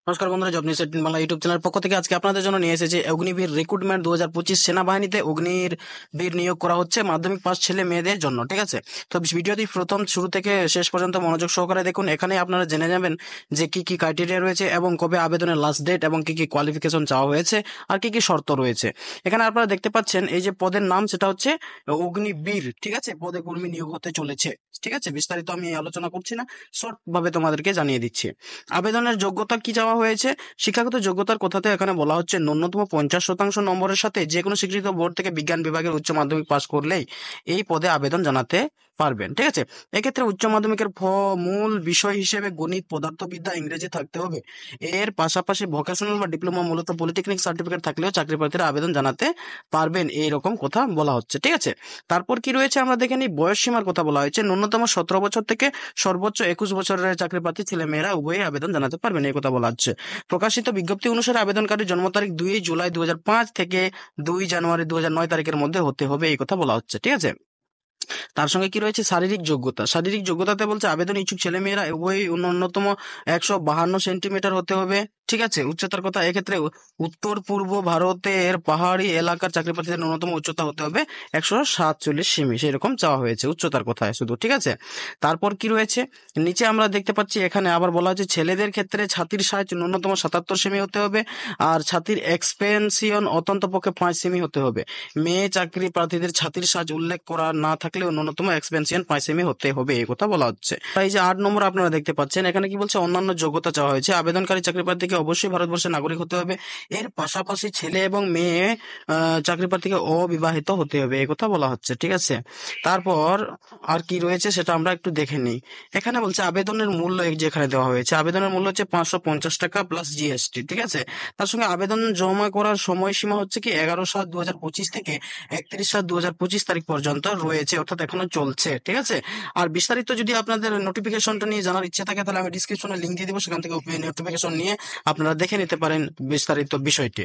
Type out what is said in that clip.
নমস্কার বন্ধুরা, job news 18 Bangla YouTube চ্যানেলের পক্ষ থেকে আজকে আপনাদের জন্য নিয়ে এসেছি অগ্নিবীর রিক্রুটমেন্ট 2025 সেনাবাহিনীতে অগ্নিবীর নিয়োগ করা হচ্ছে মাধ্যমিক পাস ছেলে মেয়েদের জন্য। ঠিক আছে, তো ভিডিওটি প্রথম শুরু থেকে শেষ পর্যন্ত মনোযোগ সহকারে দেখুন। এখানে আপনারা জেনে যাবেন যে কি কি ক্রাইটেরিয়া রয়েছে এবং কবে আবেদনের লাস্ট ডেট এবং কি কি কোয়ালিফিকেশন চাওয়া হয়েছে আর কি কি শর্ত রয়েছে। এখানে আপনারা দেখতে পাচ্ছেন এই যে পদের নাম, সেটা হচ্ছে অগ্নিবীর। ঠিক আছে, পদে কর্মী নিয়োগ হতে চলেছে। ঠিক আছে, বিস্তারিত আমি আলোচনা করছি না, শর্ট ভাবে তোমাদেরকে জানিয়ে দিচ্ছি। আবেদনের যোগ্যতা কি চাওয়া হয়েছে? শিক্ষাগত যোগ্যতার কথাতে এখানে বলা হচ্ছে ন্যূনতম 50% নম্বরের সাথে যে কোনো স্বীকৃত বোর্ড থেকে বিজ্ঞান বিভাগের উচ্চ মাধ্যমিক পাশ করলেই এই পদে আবেদন জানাতে পারবেন। ঠিক আছে, এক্ষেত্রে উচ্চ মাধ্যমিকের মূল বিষয় হিসেবে গণিত, পদার্থবিদ্যা, ইংরেজি থাকতে হবে। এর পাশাপাশি ভোকেশনাল বা ডিপ্লোমা, মূলত পলিটেকনিক সার্টিফিকেট থাকলেও চাকরি প্রার্থীরা আবেদন জানাতে পারবেন, এইরকম কথা বলা হচ্ছে। ঠিক আছে, তারপর কি রয়েছে আমরা দেখে নিই। বয়স সীমার কথা বলা হয়েছে ন্যূনতম 17 বছর থেকে সর্বোচ্চ 21 বছরের চাকরি প্রার্থী ছেলে মেয়েরা উভয়ই আবেদন জানাতে পারবেন, এই কথা বলা হচ্ছে। প্রকাশিত বিজ্ঞপ্তি অনুসারে আবেদনকারীর জন্ম তারিখ 2 জুলাই 2005 থেকে 2 জানুয়ারি 2009 তারিখের মধ্যে হতে হবে, এই কথা বলা হচ্ছে। ঠিক আছে, তার সঙ্গে কি রয়েছে শারীরিক যোগ্যতা। শারীরিক যোগ্যতাতে বলছে আবেদন ইচ্ছুক ছেলে মেয়েরা উভয়ই ন্যূনতম 152 সেন্টিমিটার হতে হবে। ঠিক আছে, উচ্চতার কথা, এক্ষেত্রে উত্তর পূর্ব ভারতের পাহাড়ি এলাকার চাকরি প্রার্থীদের ন্যূনতম উচ্চতা হতে হবে 147 সেমি, সেরকম চাওয়া হয়েছে উচ্চতার কথা শুধু। ঠিক আছে, তারপর কি রয়েছে নিচে আমরা দেখতে পাচ্ছি, এখানে আবার বলা হচ্ছে ছেলেদের ক্ষেত্রে ছাতির সাইজ ন্যূনতম 77 সেমি হতে হবে আর ছাতির এক্সপেনশন অত্যন্ত পক্ষে 5 সেমি হতে হবে। মেয়ে চাকরি প্রার্থীদের ছাতির সাইজ উল্লেখ করা না থাকলেও ন্যূনতম এক্সপেনশন 5 সেমি হতে হবে, এই কথা বলা হচ্ছে। তাই যে 8 নম্বর আপনারা দেখতে পাচ্ছেন, এখানে কি বলছে অন্যান্য যোগ্যতা চাওয়া হয়েছে। আবেদনকারী চাকরি প্রার্থীকে অবশ্যই ভারতবর্ষের নাগরিক হতে হবে। এর পাশাপাশি ছেলে এবং মেয়ে চাকরি প্রার্থীকে অবিবাহিত হতে হবে, এই কথা বলা হচ্ছে। ঠিক আছে, তারপর আর কি রয়েছে সেটা আমরা একটু দেখে নিই। এখানে বলছে আবেদনের মূল্য যেখানে দেওয়া হয়েছে, আবেদনের মূল্য হচ্ছে 550 টাকা প্লাস জিএসটি। ঠিক আছে, তার সঙ্গে আবেদন জমা করার সময়সীমা হচ্ছে কি 11/7/2025 থেকে 31/7/2025 তারিখ পর্যন্ত রয়েছে, অর্থাৎ এখনো চলছে। ঠিক আছে, আর বিস্তারিত যদি আপনাদের নোটিফিকেশনটা নিয়ে জানার ইচ্ছে থাকে তাহলে আমি ডিসক্রিপশনে লিঙ্ক দিয়ে দেবো, সেখান থেকে নোটিফিকেশন নিয়ে আপনারা দেখে নিতে পারেন বিস্তারিত বিষয়টি।